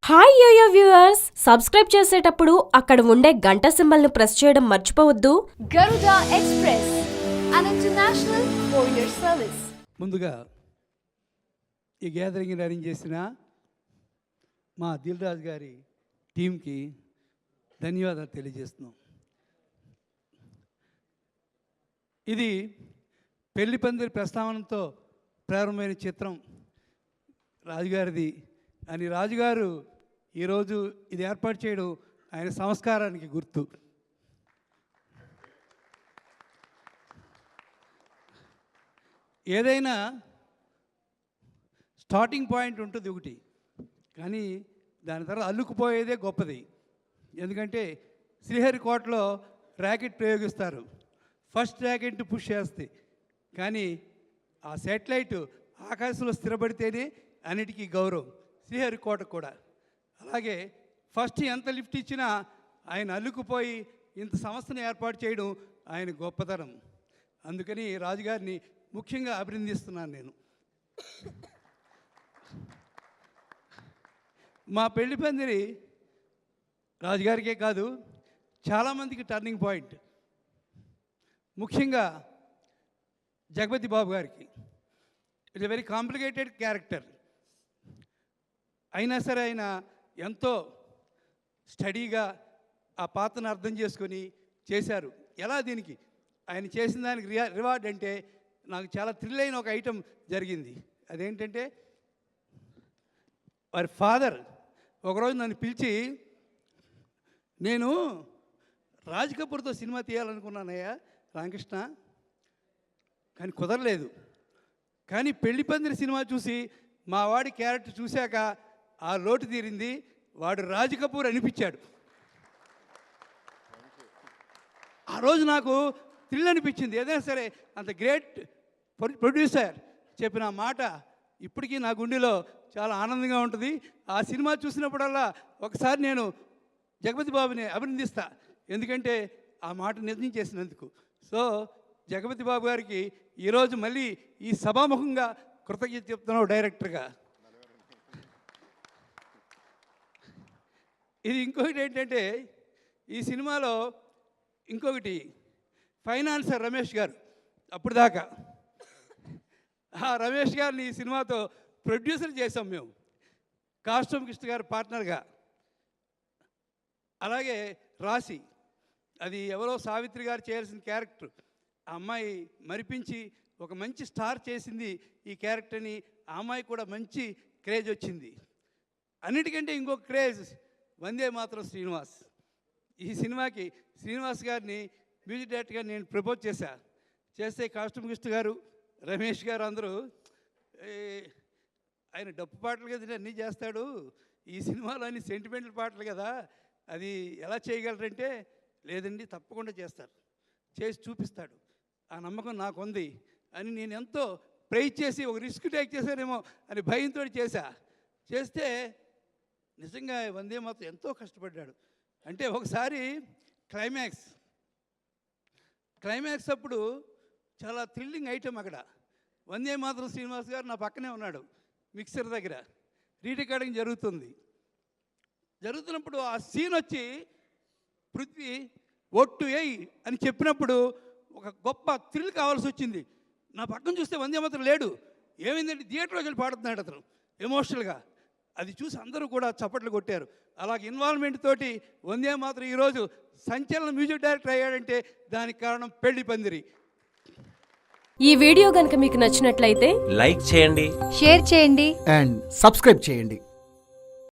Hi yo-yo viewers, subscribe చేసేటప్పుడు అక్కడ ఉండే గంట సింబల్ను ప్రెస్ చేయడం మర్చిపోవద్దు. Garuda Express, an international courier service. ముందుగా ఈ గ్యాదరింగ్ అరేంజ్ చేసిన మా దిల్ రాజు గారి టీంకి ధన్యవాదాలు తెలియజేస్తున్నాం. ఇది పెళ్లి పందిరి ప్రస్తావనతో ప్రారంభమైన చిత్రం రాజుగారిది అని రాజుగారు ఈరోజు ఇది ఏర్పాటు చేయడం ఆయన సంస్కారానికి గుర్తు. ఏదైనా స్టార్టింగ్ పాయింట్ ఉంటుంది ఒకటి, కానీ దాని తర్వాత అల్లుకుపోయేదే గొప్పది. ఎందుకంటే శ్రీహరికోటలో ర్యాకెట్ ప్రయోగిస్తారు, ఫస్ట్ ర్యాకెట్ పుష్ చేస్తే, కానీ ఆ శాటిలైట్ ఆకాశంలో స్థిరపడితేనే అన్నిటికీ గౌరవం. శ్రీహరికోట కూడా అలాగే ఫస్ట్ ఎంత లిఫ్ట్ ఇచ్చినా ఆయన అల్లుకుపోయి ఇంత సంస్థను ఏర్పాటు చేయడం ఆయన గొప్పతనం. అందుకని రాజుగారిని ముఖ్యంగా అభినందిస్తున్నాను నేను. మా పెళ్లి పందిరి రాజుగారికే కాదు, చాలామందికి టర్నింగ్ పాయింట్. ముఖ్యంగా జగపతి బాబు గారికి it's a very complicated character. అయినా సరే ఆయన ఎంతో స్టడీగా ఆ పాత్రను అర్థం చేసుకొని చేశారు. ఎలా దీనికి ఆయన చేసిన దానికి రివార్డ్ అంటే నాకు చాలా థ్రిల్ అయిన ఒక ఐటెం జరిగింది. అదేంటంటే వారి ఫాదర్ ఒకరోజు నన్ను పిలిచి, నేను రాజ్ కపూర్తో సినిమా తీయాలనుకున్నానయ్యా రామకృష్ణ, కానీ కుదరలేదు. కానీ పెళ్లి పందిరి సినిమా చూసి మా వాడి క్యారెక్టర్ చూశాక ఆ లోటు తీరింది, వాడు రాజ్ కపూర్ అనిపించాడు. ఆ రోజు నాకు థ్రిల్ అనిపించింది. ఏదైనా సరే అంత గ్రేట్ ప్రొడ్యూసర్ చెప్పిన మాట ఇప్పటికీ నా గుండెలో చాలా ఆనందంగా ఉంటుంది. ఆ సినిమా చూసినప్పుడల్లా ఒకసారి నేను జగపతి బాబుని అభినందిస్తా, ఎందుకంటే ఆ మాట నిజం చేసినందుకు. సో జగపతి బాబు గారికి ఈరోజు మళ్ళీ ఈ సభాముఖంగా కృతజ్ఞత చెప్తున్నావు డైరెక్టర్గా. ఇది ఇంకొకటి ఏంటంటే ఈ సినిమాలో ఇంకొకటి ఫైనాన్సర్ రమేష్ గారు. అప్పుడు దాకా ఆ రమేష్ గారిని ఈ సినిమాతో ప్రొడ్యూసర్ చేసాం మేము, కాస్ట్యూమ్ కృష్ణ గారు పార్ట్నర్గా. అలాగే రాశి, అది ఎవరో సావిత్రి గారు చేయాల్సిన క్యారెక్టర్, ఆ అమ్మాయి మరిపించి ఒక మంచి స్టార్ చేసింది ఈ క్యారెక్టర్ని. ఆ అమ్మాయి కూడా మంచి క్రేజ్ వచ్చింది. అన్నిటికంటే ఇంకొక క్రేజ్ వందే మాత్రం శ్రీనివాస్. ఈ సినిమాకి శ్రీనివాస్ గారిని మ్యూజిక్ డైరెక్టర్గా నేను ప్రపోజ్ చేస్తే కాస్ట్యూమ్ కృష్ణ గారు, రమేష్ గారు అందరూ ఆయన డప్పు పాటలు కదా అన్నీ చేస్తాడు, ఈ సినిమాలో అన్ని సెంటిమెంటల్ పాటలు కదా, అది ఎలా చేయగలరంటే, లేదండి తప్పకుండా చేస్తారు, చేసి చూపిస్తాడు, ఆ నమ్మకం నాకు ఉంది అని నేను ఎంతో ప్రైజ్ చేసి ఒక రిస్క్ టేక్ చేశానేమో అని భయంతో చేస్తే నిజంగా వందే మాత్రం ఎంతో కష్టపడ్డాడు. అంటే ఒకసారి క్లైమాక్స్ అప్పుడు చాలా థ్రిల్లింగ్ ఐటమ్. అక్కడ వందే మాత్రం శ్రీనివాస్ గారు నా పక్కనే ఉన్నాడు, మిక్సర్ దగ్గర రీరికార్డింగ్ జరుగుతున్నప్పుడు ఆ సీన్ వచ్చి పృథ్వీ ఒట్టు ఏయ్ అని చెప్పినప్పుడు ఒక గొప్ప థ్రిల్ కావాల్సి వచ్చింది. నా పక్కన చూస్తే వందే మాత్రం లేడు. ఏమైందంటే థియేటర్లోకి వెళ్ళి పాడుతున్నాడు అతను ఎమోషనల్గా. అది చూసి అందరూ కూడా చప్పట్లు కొట్టారు. అలాగే ఇన్వాల్వ్మెంట్ తోటి వందే మాత్రం ఈరోజు సంచలన మ్యూజిక్ డైరెక్టర్ అయ్యాడంటే దానికి కారణం పెళ్లి పందిరి. ఈ వీడియో గనుక మీకు నచ్చినట్లయితే లైక్ చేయండి, షేర్ చేయండి అండ్ సబ్స్క్రైబ్ చేయండి.